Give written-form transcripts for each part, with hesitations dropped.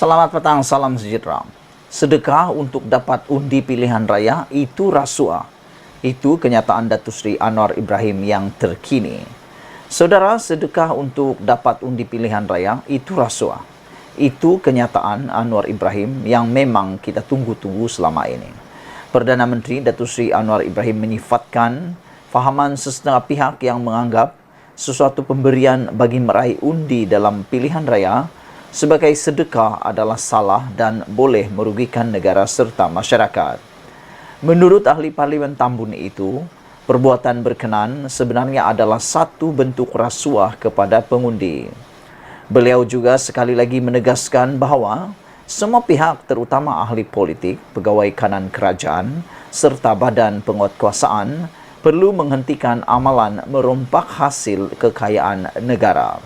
Selamat petang, salam sejahtera. Sedekah untuk dapat undi pilihan raya itu rasuah. Itu kenyataan Datuk Seri Anwar Ibrahim yang terkini. Saudara, sedekah untuk dapat undi pilihan raya itu rasuah. Itu kenyataan Anwar Ibrahim yang memang kita tunggu-tunggu selama ini. Perdana Menteri Datuk Seri Anwar Ibrahim menyifatkan fahaman sesetengah pihak yang menganggap sesuatu pemberian bagi meraih undi dalam pilihan raya sebagai sedekah adalah salah dan boleh merugikan negara serta masyarakat. Menurut ahli Parlimen Tambun itu, perbuatan berkenan sebenarnya adalah satu bentuk rasuah kepada pengundi. Beliau juga sekali lagi menegaskan bahawa semua pihak terutama ahli politik, pegawai kanan kerajaan serta badan penguatkuasaan perlu menghentikan amalan merompak hasil kekayaan negara.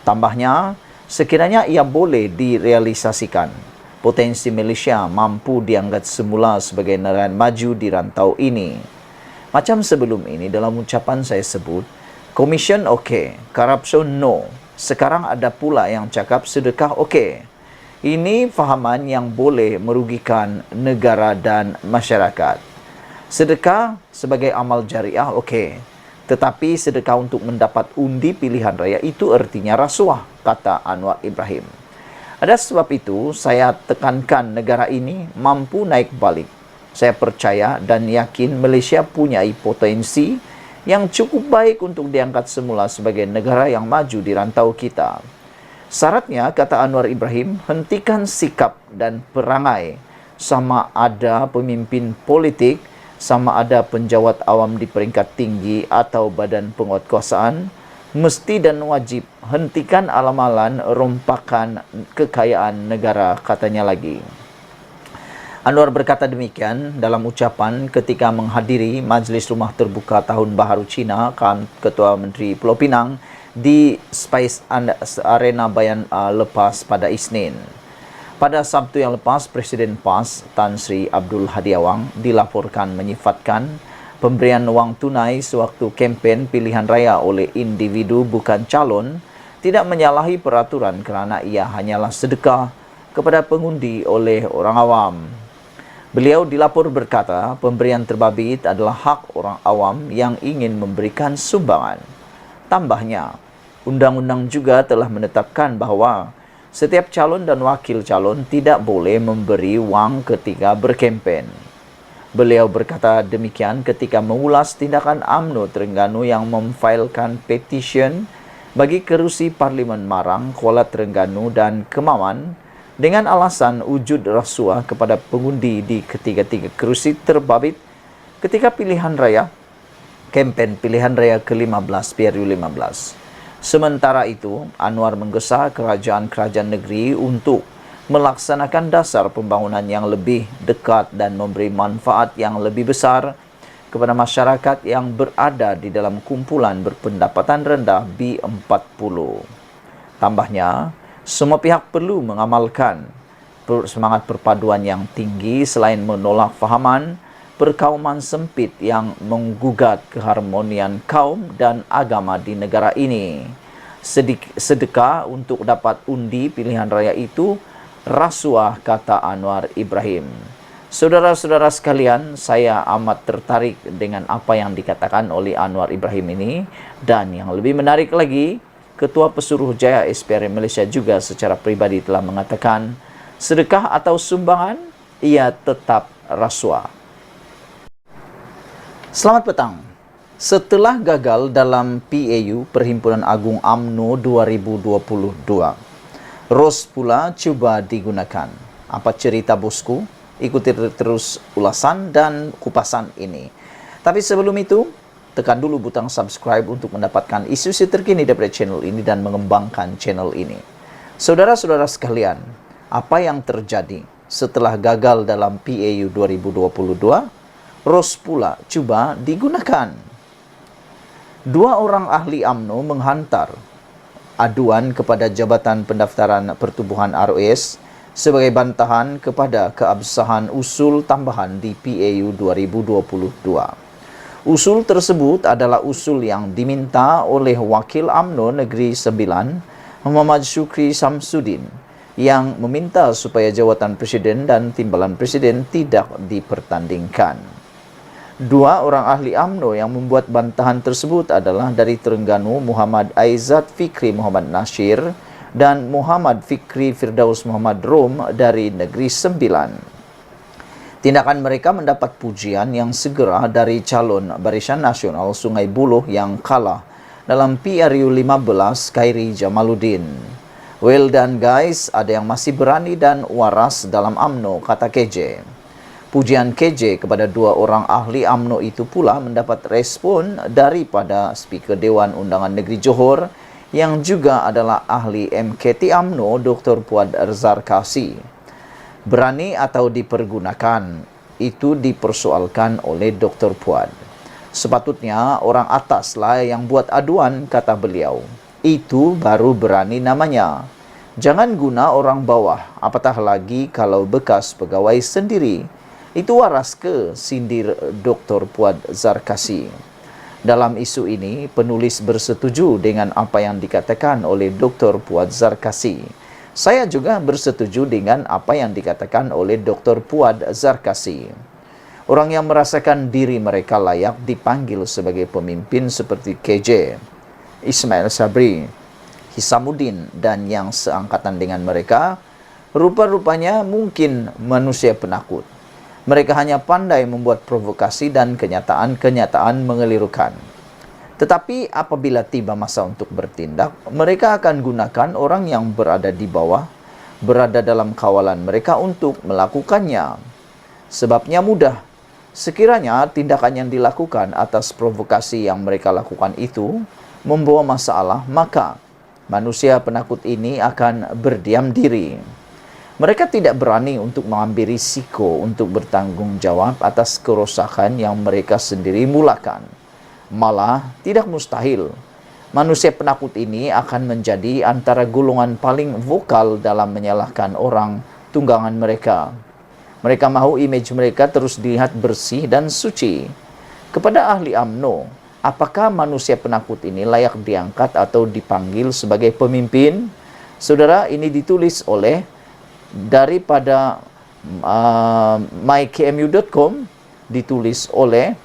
Tambahnya, sekiranya ia boleh direalisasikan, potensi Malaysia mampu dianggap semula sebagai negara maju di rantau ini. Macam sebelum ini dalam ucapan saya sebut, Commission okey, corruption no. Sekarang ada pula yang cakap sedekah okey. Ini fahaman yang boleh merugikan negara dan masyarakat. Sedekah sebagai amal jariah okey. Tetapi sedekah untuk mendapat undi pilihan raya itu artinya rasuah, kata Anwar Ibrahim. Ada sebab itu, saya tekankan negara ini mampu naik balik. Saya percaya dan yakin Malaysia punya potensi yang cukup baik untuk diangkat semula sebagai negara yang maju di rantau kita. Syaratnya, kata Anwar Ibrahim, hentikan sikap dan perangai sama ada pemimpin politik, sama ada penjawat awam di peringkat tinggi atau badan penguatkuasaan, mesti dan wajib hentikan amalan rompakan kekayaan negara, katanya lagi. Anwar berkata demikian dalam ucapan ketika menghadiri Majlis Rumah Terbuka Tahun Baharu Cina Ketua Menteri Pulau Pinang di Spice Arena Bayan lepas pada Isnin. Pada Sabtu yang lepas, Presiden PAS Tan Sri Abdul Hadi Awang dilaporkan menyifatkan pemberian wang tunai sewaktu kempen pilihan raya oleh individu bukan calon tidak menyalahi peraturan kerana ia hanyalah sedekah kepada pengundi oleh orang awam. Beliau dilapor berkata pemberian terbabit adalah hak orang awam yang ingin memberikan sumbangan. Tambahnya, undang-undang juga telah menetapkan bahawa setiap calon dan wakil calon tidak boleh memberi wang ketika berkempen. Beliau berkata demikian ketika mengulas tindakan UMNO Terengganu yang memfailkan petisyen bagi kerusi Parlimen Marang, Kuala Terengganu dan Kemaman dengan alasan wujud rasuah kepada pengundi di ketiga-tiga kerusi terbabit ketika pilihan raya, kempen pilihan raya ke-15 PRU15. Sementara itu, Anwar menggesa kerajaan-kerajaan negeri untuk melaksanakan dasar pembangunan yang lebih dekat dan memberi manfaat yang lebih besar kepada masyarakat yang berada di dalam kumpulan berpendapatan rendah B40. Tambahnya, semua pihak perlu mengamalkan semangat perpaduan yang tinggi selain menolak fahaman perkauman sempit yang menggugat keharmonian kaum dan agama di negara ini. Sedekah untuk dapat undi pilihan raya itu rasuah, kata Anwar Ibrahim. Saudara-saudara sekalian, saya amat tertarik dengan apa yang dikatakan oleh Anwar Ibrahim ini, dan yang lebih menarik lagi, Ketua Pesuruhjaya SPRM Malaysia juga secara pribadi telah mengatakan sedekah atau sumbangan ia tetap rasuah. Selamat petang. Setelah gagal dalam PAU Perhimpunan Agung UMNO 2022, ROS pula cuba digunakan. Apa cerita bosku? Ikuti terus ulasan dan kupasan ini. Tapi sebelum itu, tekan dulu butang subscribe untuk mendapatkan isu-isu terkini daripada channel ini dan mengembangkan channel ini. Saudara-saudara sekalian, apa yang terjadi setelah gagal dalam PAU 2022? ROS pula cuba digunakan. Dua orang ahli UMNO menghantar aduan kepada Jabatan Pendaftaran Pertubuhan ROS sebagai bantahan kepada keabsahan usul tambahan di PAU 2022. Usul tersebut adalah usul yang diminta oleh Wakil UMNO Negeri Sembilan, Muhammad Syukri Samsudin, yang meminta supaya jawatan presiden dan timbalan presiden tidak dipertandingkan. Dua orang ahli UMNO yang membuat bantahan tersebut adalah dari Terengganu Muhammad Aizat Fikri Muhammad Nasir dan Muhammad Fikri Firdaus Muhammad Rom dari Negeri Sembilan. Tindakan mereka mendapat pujian yang segera dari calon Barisan Nasional Sungai Buloh yang kalah dalam PRU 15 Khairi Jamaluddin. Well done guys, ada yang masih berani dan waras dalam UMNO, kata KJ. Pujian KJ kepada dua orang ahli UMNO itu pula mendapat respon daripada Speaker Dewan Undangan Negeri Johor yang juga adalah ahli MKT UMNO Dr. Puad Zarkasi. Berani atau dipergunakan, itu dipersoalkan oleh Dr. Puad. Sepatutnya orang ataslah yang buat aduan, kata beliau. Itu baru berani namanya. Jangan guna orang bawah, apatah lagi kalau bekas pegawai sendiri. Itu waras ke, sindir Dr. Puad Zarkasi. Dalam isu ini, penulis bersetuju dengan apa yang dikatakan oleh Dr. Puad Zarkasi. Saya juga bersetuju dengan apa yang dikatakan oleh Dr. Puad Zarkasi. Orang yang merasakan diri mereka layak dipanggil sebagai pemimpin seperti KJ, Ismail Sabri, Hisamuddin, dan yang seangkatan dengan mereka, rupa-rupanya mungkin manusia penakut. Mereka hanya pandai membuat provokasi dan kenyataan-kenyataan mengelirukan. Tetapi apabila tiba masa untuk bertindak, mereka akan gunakan orang yang berada di bawah, berada dalam kawalan mereka untuk melakukannya. Sebabnya mudah. Sekiranya tindakan yang dilakukan atas provokasi yang mereka lakukan itu membawa masalah, maka manusia penakut ini akan berdiam diri. Mereka tidak berani untuk mengambil risiko untuk bertanggung jawab atas kerosakan yang mereka sendiri mulakan. Malah tidak mustahil, manusia penakut ini akan menjadi antara golongan paling vokal dalam menyalahkan orang tunggangan mereka. Mereka mahu imej mereka terus dilihat bersih dan suci. Kepada ahli UMNO, apakah manusia penakut ini layak diangkat atau dipanggil sebagai pemimpin? Saudara, ini ditulis oleh daripada mykmu.com, ditulis oleh